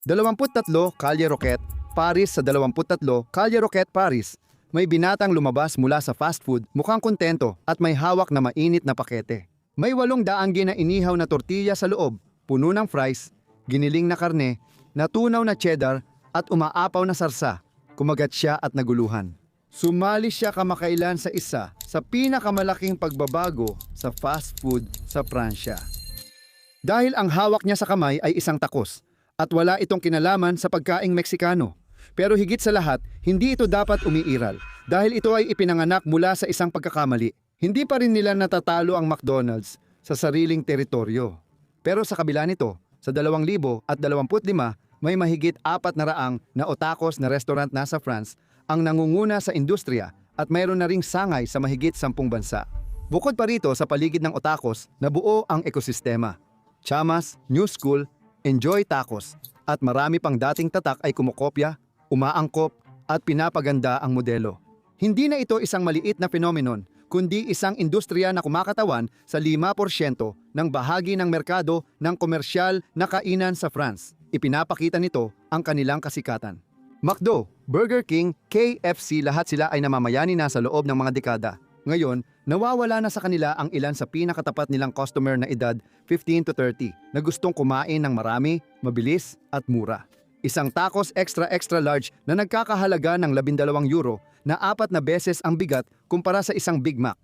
23 Calle Roquette, Paris sa 23 Calle Roquette, Paris. May binatang lumabas mula sa fast food, mukhang kontento at may hawak na mainit na pakete. May 800 na inihaw na tortilla sa loob, puno ng fries, giniling na karne, natunaw na cheddar at umaapaw na sarsa. Kumagat siya at naguluhan. Sumali siya kamakailan sa isa sa pinakamalaking pagbabago sa fast food sa Pransya. Dahil ang hawak niya sa kamay ay isang takos at wala itong kinalaman sa pagkaing Meksikano. Pero higit sa lahat, hindi ito dapat umiiral dahil ito ay ipinanganak mula sa isang pagkakamali. Hindi pa rin nila natatalo ang McDonald's sa sariling teritoryo. Pero sa kabila nito, sa 2025, may mahigit 400 na otakos na restaurant na sa France ang nangunguna sa industriya at mayroon na ring sangay sa mahigit 10 bansa. Bukod pa rito sa paligid ng otakos, nabuo ang ekosistema. Chamas, New School, Enjoy Tacos at marami pang dating tatak ay kumokopya, umaangkop at pinapaganda ang modelo. Hindi na ito isang maliit na phenomenon, kundi isang industriya na kumakatawan sa 5% ng bahagi ng merkado ng komersyal na kainan sa France. Ipinapakita nito ang kanilang kasikatan. McDo, Burger King, KFC, lahat sila ay namamayani na sa loob ng mga dekada. Ngayon, nawawala na sa kanila ang ilan sa pinakatapat nilang customer na edad 15 to 30 na gustong kumain ng marami, mabilis at mura. Isang tacos extra large na nagkakahalaga ng €12 na 4 na beses ang bigat kumpara sa isang Big Mac.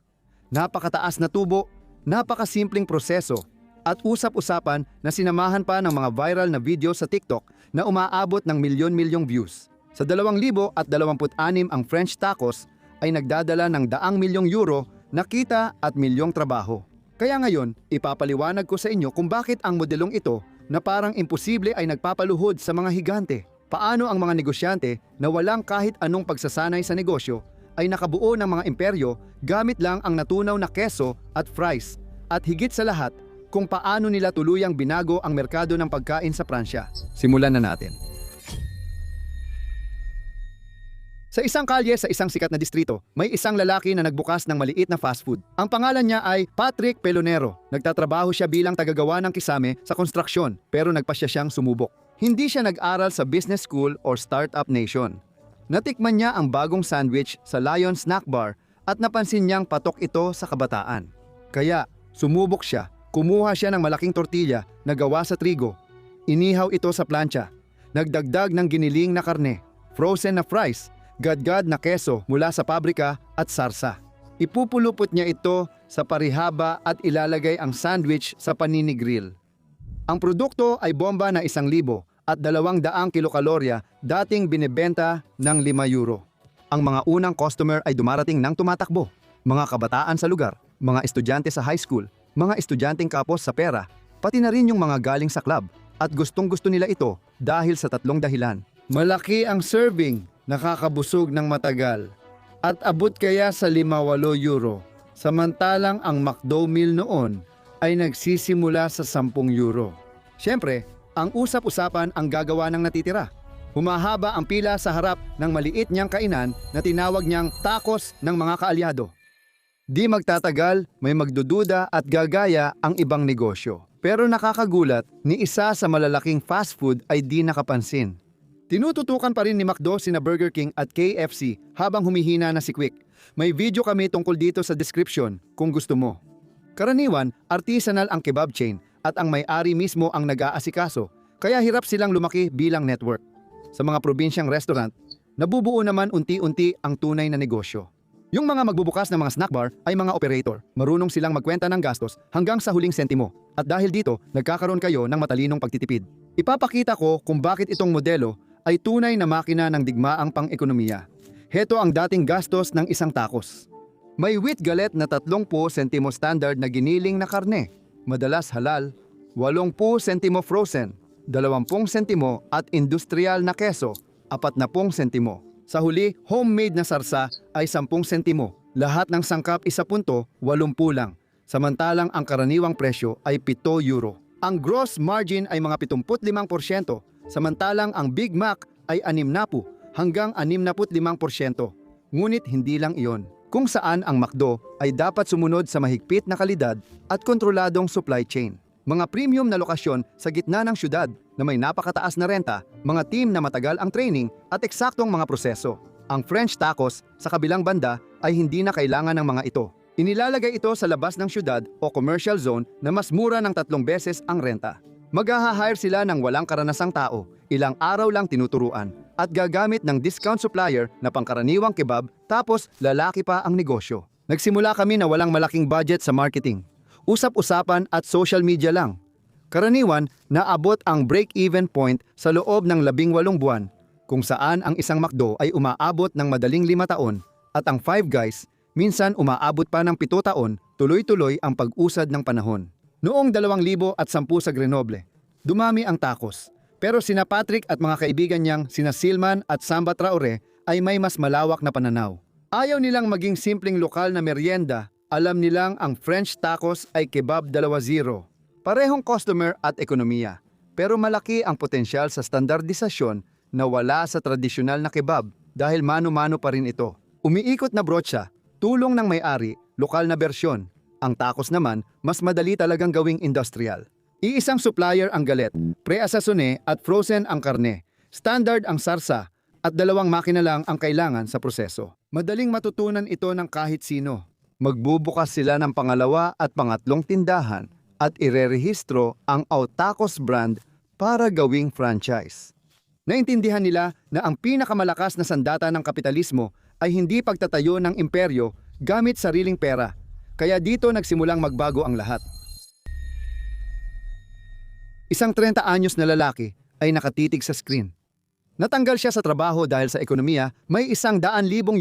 Napakataas na tubo, napakasimpleng proseso at usap-usapan na sinamahan pa ng mga viral na video sa TikTok na umaabot ng milyon-milyong views. Sa 2026 ang French tacos ay nagdadala ng €100 na kita at milyong trabaho. Kaya ngayon, ipapaliwanag ko sa inyo kung bakit ang modelong ito na parang imposible ay nagpapaluhod sa mga higante. Paano ang mga negosyante na walang kahit anong pagsasanay sa negosyo ay nakabuo ng mga imperyo gamit lang ang natunaw na keso at fries. At higit sa lahat, kung paano nila tuluyang binago ang merkado ng pagkain sa Pransya. Simulan na natin. Sa isang kalye sa isang sikat na distrito, may isang lalaki na nagbukas ng maliit na fast food. Ang pangalan niya ay Patrick Pelonero. Nagtatrabaho siya bilang tagagawa ng kisame sa konstruksyon, pero nagpasya siyang sumubok. Hindi siya nag-aral sa business school or startup nation. Natikman niya ang bagong sandwich sa Lion Snack Bar at napansin niyang patok ito sa kabataan. Kaya, sumubok siya. Kumuha siya ng malaking tortilla na gawa sa trigo. Inihaw ito sa plancha. Nagdagdag ng giniling na karne, frozen na fries, gadgad na keso mula sa pabrika at sarsa. Ipupulupot niya ito sa parihaba at ilalagay ang sandwich sa panini grill. Ang produkto ay bomba na 1,000 at 200 kilokalorya, dating binebenta ng €5. Ang mga unang customer ay dumarating ng tumatakbo. Mga kabataan sa lugar, mga estudyante sa high school, mga estudyanteng kapos sa pera, pati na rin yung mga galing sa club. At gustong-gusto nila ito dahil sa 3 dahilan. Malaki ang serving, nakakabusog ng matagal, at abot kaya sa €5-8. Samantalang ang McDo meal noon ay nagsisimula sa €10. Siyempre, ang usap-usapan ang gagawa ng natitira. Humahaba ang pila sa harap ng maliit niyang kainan na tinawag niyang tacos ng mga kaalyado. Di magtatagal, may magdududa at gagaya ang ibang negosyo. Pero nakakagulat, ni isa sa malalaking fast food ay di nakapansin. Tinututukan pa rin ni McDo sina Burger King at KFC habang humihina na si Quick. May video kami tungkol dito sa description kung gusto mo. Karaniwan, artisanal ang kebab chain at ang may-ari mismo ang nag-aasikaso, kaya hirap silang lumaki bilang network. Sa mga probinsyang restaurant, nabubuo naman unti-unti ang tunay na negosyo. Yung mga magbubukas ng mga snack bar ay mga operator. Marunong silang magkwenta ng gastos hanggang sa huling sentimo. At dahil dito, nagkakaroon kayo ng matalinong pagtitipid. Ipapakita ko kung bakit itong modelo ay tunay na makina ng digmaang pang-ekonomiya. Heto ang dating gastos ng isang tacos. May wheat gallet na 30 sentimo standard na giniling na karne, madalas halal, 80 sentimo frozen, 20 sentimo at industrial na keso, 40 sentimo. Sa huli, homemade na sarsa ay 10 sentimo. Lahat ng sangkap €10.80 lang. Samantalang ang karaniwang presyo ay €7. Ang gross margin ay mga 75%, samantalang ang Big Mac ay 60 hanggang 65%. Ngunit hindi lang iyon. Kung saan ang McDo ay dapat sumunod sa mahigpit na kalidad at kontroladong supply chain. Mga premium na lokasyon sa gitna ng syudad na may napakataas na renta, mga team na matagal ang training at eksaktong mga proseso. Ang French tacos sa kabilang banda ay hindi na kailangan ng mga ito. Inilalagay ito sa labas ng syudad o commercial zone na mas mura ng 3 beses ang renta. Mag-hire sila ng walang karanasang tao, ilang araw lang tinuturuan, at gagamit ng discount supplier na pangkaraniwang kebab, tapos lalaki pa ang negosyo. Nagsimula kami na walang malaking budget sa marketing. Usap-usapan at social media lang. Karaniwan, naabot ang break-even point sa loob ng 18 buwan, kung saan ang isang McDo ay umaabot ng madaling 5 taon at ang Five Guys minsan umaabot pa ng 7 taon, tuloy-tuloy ang pag-usad ng panahon. Noong 2010 sa Grenoble, dumami ang tacos. Pero sina Patrick at mga kaibigan niyang sina Silman at Samba Traore ay may mas malawak na pananaw. Ayaw nilang maging simpleng lokal na merienda, alam nilang ang French tacos ay kebab 2.0. Parehong customer at ekonomiya, pero malaki ang potensyal sa standardisasyon na wala sa tradisyonal na kebab dahil mano-mano pa rin ito. Umiikot na brotsa, tulong ng may-ari, lokal na bersyon. Ang tacos naman, mas madali talagang gawing industrial. Iisang supplier ang galet, pre-asasone at frozen ang karne. Standard ang sarsa at 2 makina lang ang kailangan sa proseso. Madaling matutunan ito ng kahit sino. Magbubukas sila ng pangalawa at pangatlong tindahan at irerehistro ang Autacos brand para gawing franchise. Naintindihan nila na ang pinakamalakas na sandata ng kapitalismo ay hindi pagtatayo ng imperyo gamit sariling pera. Kaya dito nagsimulang magbago ang lahat. Isang 30 anyos na lalaki ay nakatitig sa screen. Natanggal siya sa trabaho dahil sa ekonomiya, may 100,000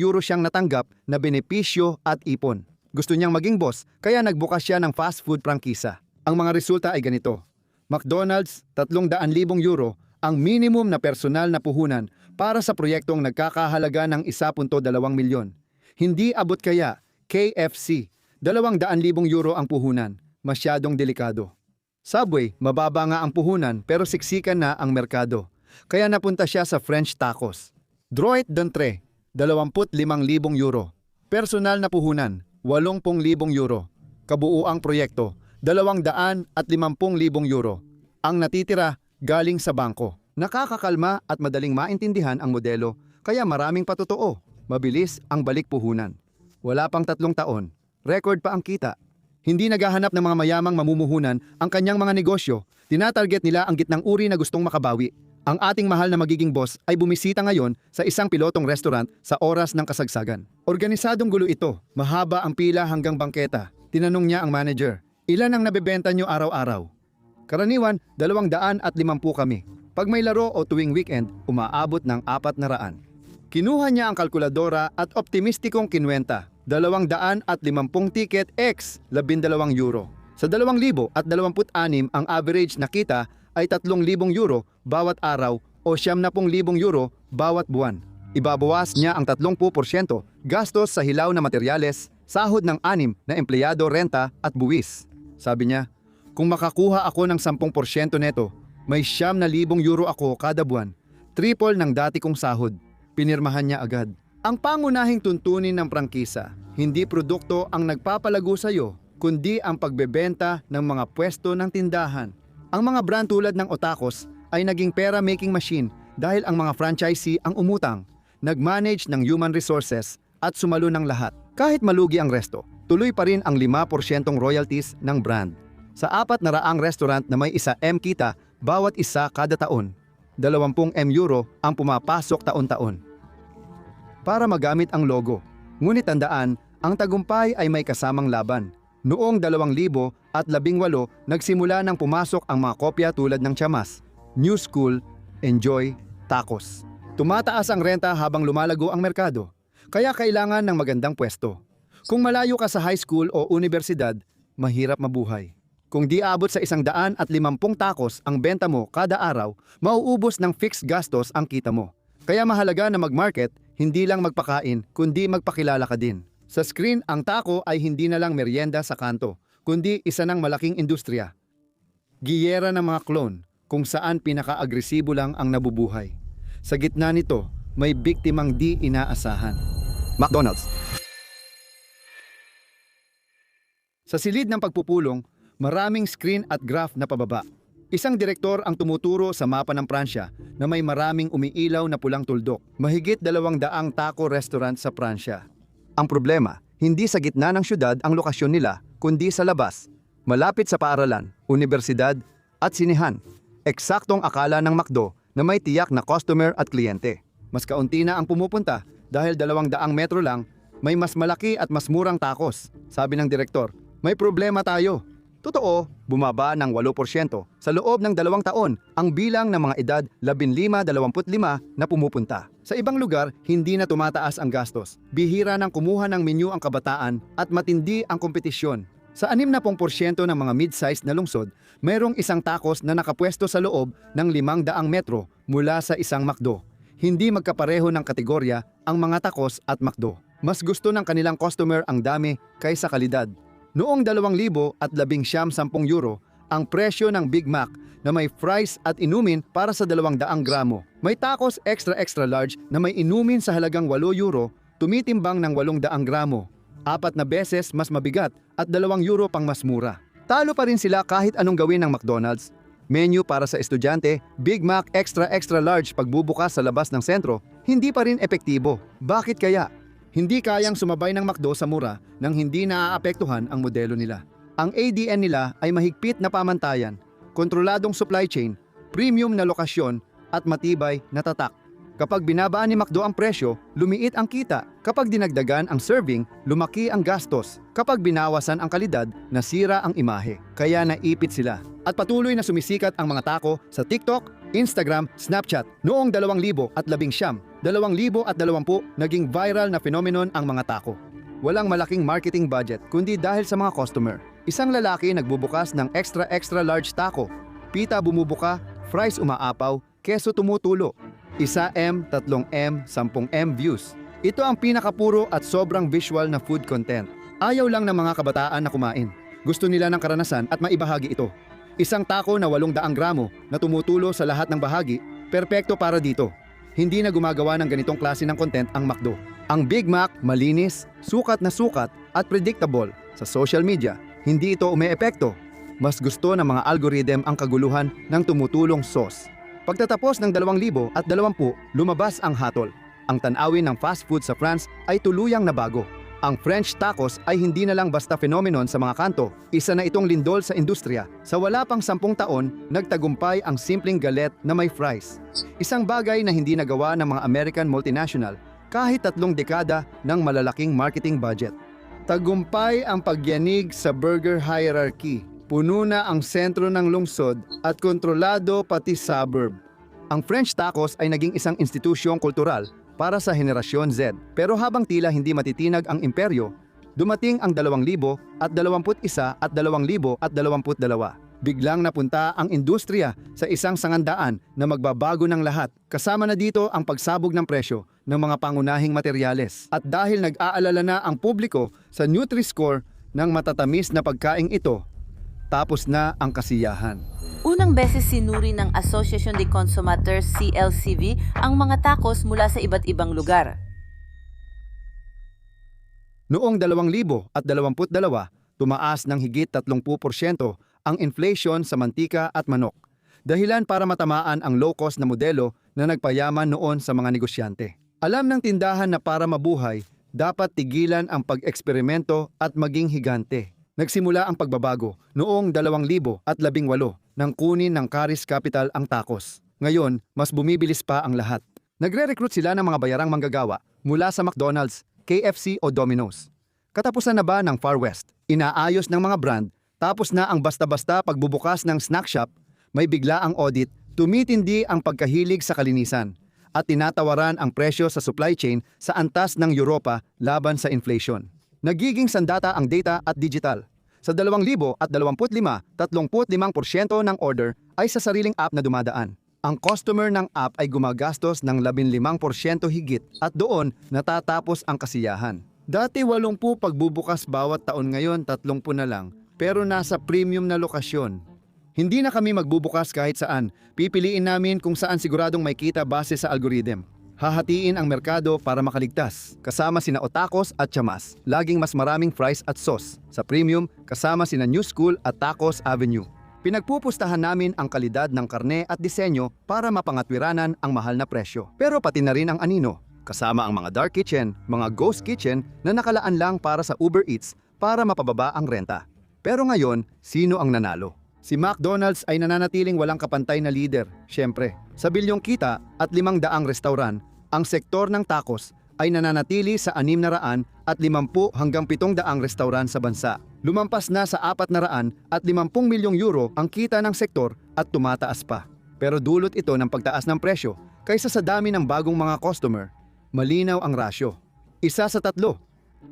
euro siyang natanggap na benepisyo at ipon. Gusto niyang maging boss, kaya nagbukas siya ng fast food prangkisa. Ang mga resulta ay ganito. McDonald's, 300,000 euro ang minimum na personal na puhunan para sa proyektong nagkakahalaga ng 1.2 milyon. Hindi abot kaya KFC, 200,000 euro ang puhunan. Masyadong delikado. Subway, mababa nga ang puhunan pero siksikan na ang merkado. Kaya napunta siya sa French tacos. Droit d'entrée, 25,000 euro. Personal na puhunan, 80,000 euro. Kabuuang proyekto, 250,000 euro. Ang natitira, galing sa bangko. Nakakakalma at madaling maintindihan ang modelo, kaya maraming patotoo. Mabilis ang balik puhunan. Wala pang 3 taon, record pa ang kita. Hindi naghahanap ng mga mayamang mamumuhunan ang kanyang mga negosyo. Tinatarget nila ang gitnang uri na gustong makabawi. Ang ating mahal na magiging boss ay bumisita ngayon sa isang pilotong restaurant sa oras ng kasagsagan. Organisadong gulo ito, mahaba ang pila hanggang bangketa. Tinanong niya ang manager, ilan ang nabebenta niyo araw-araw? Karaniwan, 250 kami. Pag may laro o tuwing weekend, umaabot ng 400. Kinuha niya ang kalkuladora at optimistikong kinwenta, 250 ticket x 12 euro. Sa 2026 ang average na kita ay 3,000 euro bawat araw o 70,000 euro bawat buwan. Ibabawas niya ang 30% gastos sa hilaw na materyales, sahod ng 6 na empleyado, renta at buwis. Sabi niya, kung makakuha ako ng 10% neto, may 9,000 euro ako kada buwan. Triple ng dati kong sahod. Pinirmahan niya agad. Ang pangunahing tuntunin ng prangkisa, hindi produkto ang nagpapalago sa iyo, kundi ang pagbebenta ng mga pwesto ng tindahan. Ang mga brand tulad ng Autacos ay naging pera-making machine dahil ang mga franchisee ang umutang, nag-manage ng human resources at sumalo ng lahat. Kahit malugi ang resto, tuloy pa rin ang 5% royalties ng brand. Sa 400 restaurant na may 1M kita bawat isa kada taon, 20 euro ang pumapasok taon-taon. Para magamit ang logo. Ngunit tandaan, ang tagumpay ay may kasamang laban. Noong 2018, nagsimula nang pumasok ang mga kopya tulad ng Chamas, New School, Enjoy, Tacos. Tumataas ang renta habang lumalago ang merkado, kaya kailangan ng magandang pwesto. Kung malayo ka sa high school o universidad, mahirap mabuhay. Kung di abot sa 150 tacos ang benta mo kada araw, mauubos ng fixed gastos ang kita mo. Kaya mahalaga na mag-market, hindi lang magpakain, kundi magpakilala ka din. Sa screen, ang taco ay hindi na lang merienda sa kanto, kundi isa ng malaking industriya. Giyera ng mga clone, kung saan pinaka-agresibo lang ang nabubuhay. Sa gitna nito, may biktimang di inaasahan. McDonald's. Sa silid ng pagpupulong, Maraming screen at graph na pababa. Isang direktor ang tumuturo sa mapa ng Pransya na may maraming umiilaw na pulang tuldok. Mahigit 200 taco restaurant sa Pransya. Ang problema, hindi sa gitna ng syudad ang lokasyon nila, kundi sa labas, malapit sa paaralan, universidad at sinihan. Eksaktong akala ng McDo na may tiyak na customer at kliyente. Mas kaunti na ang pumupunta dahil 200 metro lang, may mas malaki at mas murang tacos. Sabi ng direktor, may problema tayo. Totoo, bumaba ng 8% sa loob ng 2 taon ang bilang ng mga edad 15-25 na pumupunta. Sa ibang lugar, hindi na tumataas ang gastos. Bihira nang kumuha ng menu ang kabataan at matindi ang kompetisyon. Sa 60% ng mga mid-sized na lungsod, mayroong isang tacos na nakapwesto sa loob ng 500 metro mula sa isang McDo. Hindi magkapareho ng kategorya ang mga tacos at McDo. Mas gusto ng kanilang customer ang dami kaysa kalidad. Noong 2019 €10 ang presyo ng Big Mac na may fries at inumin para sa 200 gramo. May tacos extra large na may inumin sa halagang €8, tumitimbang ng 800 gramo. 4 na beses mas mabigat at €2 pang mas mura. Talo pa rin sila kahit anong gawin ng McDonald's. Menu para sa estudyante, Big Mac extra large pagbubukas sa labas ng sentro, hindi pa rin epektibo. Bakit kaya? Hindi kayang sumabay ng McDo sa mura nang hindi naaapektuhan ang modelo nila. Ang ADN nila ay mahigpit na pamantayan, kontroladong supply chain, premium na lokasyon at matibay na tatak. Kapag binabaan ni McDo ang presyo, lumiit ang kita. Kapag dinagdagan ang serving, lumaki ang gastos. Kapag binawasan ang kalidad, nasira ang imahe. Kaya naipit sila. At patuloy na sumisikat ang mga taco sa TikTok, Instagram, Snapchat. Noong 2019, 2020 naging viral na phenomenon ang mga taco. Walang malaking marketing budget kundi dahil sa mga customer. Isang lalaki nagbubukas ng extra large taco. Pita bumubuka, fries umaapaw, keso tumutulo. 1M, 3M, 10M views. Ito ang pinakapuro at sobrang visual na food content. Ayaw lang ng mga kabataan na kumain. Gusto nila ng karanasan at maibahagi ito. Isang taco na 800 gramo na tumutulo sa lahat ng bahagi, perpekto para dito. Hindi na gumagawa ng ganitong klase ng content ang McDo. Ang Big Mac, malinis, sukat at predictable. Sa social media, hindi ito umeepekto. Mas gusto ng mga algorithm ang kaguluhan ng tumutulong sauce. Pagtatapos ng 2020, lumabas ang hatol. Ang tanawin ng fast food sa France ay tuluyang nabago. Ang French tacos ay hindi na lang basta phenomenon sa mga kanto, isa na itong lindol sa industriya. Sa wala pang 10 taon, nagtagumpay ang simpleng galet na may fries. Isang bagay na hindi nagawa ng mga American multinational kahit 3 dekada ng malalaking marketing budget. Tagumpay ang pagyanig sa burger hierarchy. Puno na ang sentro ng lungsod at kontrolado pati suburb. Ang French tacos ay naging isang institusyong kultural para sa henerasyon Z. Pero habang tila hindi matitinag ang imperyo, dumating ang 2021 at 2022. Biglang napunta ang industriya sa isang sangandaan na magbabago ng lahat. Kasama na dito ang pagsabog ng presyo ng mga pangunahing materyales. At dahil nag-aalala na ang publiko sa Nutri-Score ng matatamis na pagkaing ito, tapos na ang kasiyahan. Unang beses sinuri ng Association de Consommateurs CLCV ang mga tacos mula sa iba't ibang lugar. Noong 2022, tumaas ng higit 30% ang inflation sa mantika at manok. Dahilan para matamaan ang low-cost na modelo na nagpayaman noon sa mga negosyante. Alam ng tindahan na para mabuhay, dapat tigilan ang pag-eksperimento at maging higante. Nagsimula ang pagbabago noong 2018 nang kunin ng Charis Capital ang tacos. Ngayon, mas bumibilis pa ang lahat. Nagre-recruit sila ng mga bayarang manggagawa mula sa McDonald's, KFC o Domino's. Katapusan na ba ng Far West? Inaayos ng mga brand, tapos na ang basta-basta pagbubukas ng snack shop, may bigla ang audit, tumitindi ang pagkahilig sa kalinisan, at tinatawaran ang presyo sa supply chain sa antas ng Europa laban sa inflation. Nagiging sandata ang data at digital. Sa 2025, 35% ng order ay sa sariling app na dumadaan. Ang customer ng app ay gumagastos ng 15% higit at doon natatapos ang kasiyahan. Dati 80 pagbubukas bawat taon, ngayon 30 na lang, pero nasa premium na lokasyon. Hindi na kami magbubukas kahit saan. Pipiliin namin kung saan siguradong may kita base sa algorithm. Hahatiin ang merkado para makaligtas. Kasama sina Otakos at Chamas. Laging mas maraming fries at sauce. Sa premium, kasama sina New School at Tacos Avenue. Pinagpupustahan namin ang kalidad ng karne at disenyo para mapangatwiranan ang mahal na presyo. Pero pati na rin ang anino. Kasama ang mga dark kitchen, mga ghost kitchen na nakalaan lang para sa Uber Eats para mapababa ang renta. Pero ngayon, sino ang nanalo? Si McDonald's ay nananatiling walang kapantay na leader. Siyempre, sa bilyong kita at 500 restaurant, ang sektor ng tacos ay nananatili sa 650 hanggang 700 restaurant sa bansa. Lumampas na sa 450 milyong euro ang kita ng sektor at tumataas pa. Pero dulot ito ng pagtaas ng presyo kaysa sa dami ng bagong mga customer. Malinaw ang rasyo. 1 sa 3.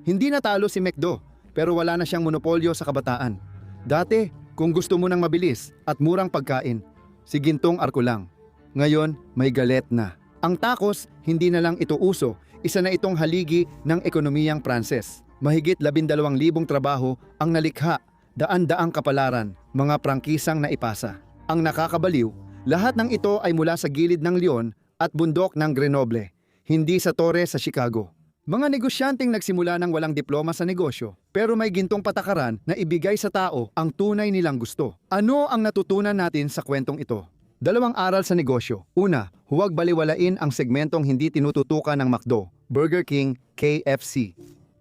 Hindi natalo si McDo pero wala na siyang monopolyo sa kabataan. Dati, kung gusto mo ng mabilis at murang pagkain, si Gintong Arko lang. Ngayon, may galet na. Ang tacos, hindi na lang ito uso, isa na itong haligi ng ekonomiyang Pranses. Mahigit 12,000 trabaho ang nalikha, daan-daang kapalaran, mga prangkisang naipasa. Ang nakakabaliw, lahat ng ito ay mula sa gilid ng Leon at bundok ng Grenoble, hindi sa Torre sa Chicago. Mga negosyanteng nagsimula ng walang diploma sa negosyo, pero may gintong patakaran na ibigay sa tao ang tunay nilang gusto. Ano ang natutunan natin sa kwentong ito? 2 aral sa negosyo. Una, huwag baliwalain ang segmentong hindi tinututukan ng McDo, Burger King, KFC.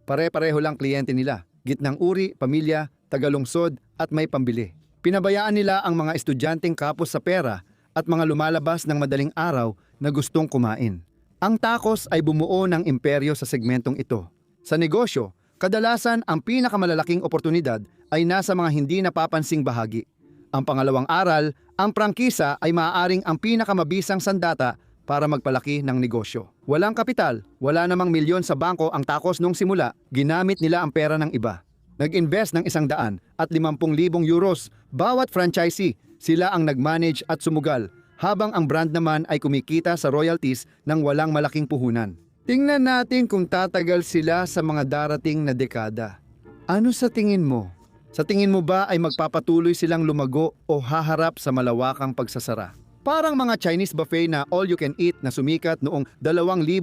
Pare-pareho lang kliyente nila, gitnang uri, pamilya, tagalungsod at may pambili. Pinabayaan nila ang mga estudyanteng kapos sa pera at mga lumalabas ng madaling araw na gustong kumain. Ang tacos ay bumuo ng imperyo sa segmentong ito. Sa negosyo, kadalasan ang pinakamalalaking oportunidad ay nasa mga hindi napapansing bahagi. Ang pangalawang aral, ang prangkisa ay maaaring ang pinakamabisang sandata para magpalaki ng negosyo. Walang kapital, wala namang milyon sa bangko ang tacos nung simula, ginamit nila ang pera ng iba. Nag-invest ng 100 at 50,000 euros bawat franchisee, sila ang nag-manage at sumugal. Habang ang brand naman ay kumikita sa royalties ng walang malaking puhunan. Tingnan natin kung tatagal sila sa mga darating na dekada. Ano sa tingin mo? Sa tingin mo ba ay magpapatuloy silang lumago o haharap sa malawakang pagsasara? Parang mga Chinese buffet na all you can eat na sumikat noong 2010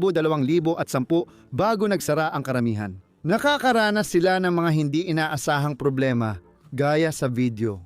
bago nagsara ang karamihan. Nakakaranas sila ng mga hindi inaasahang problema gaya sa video.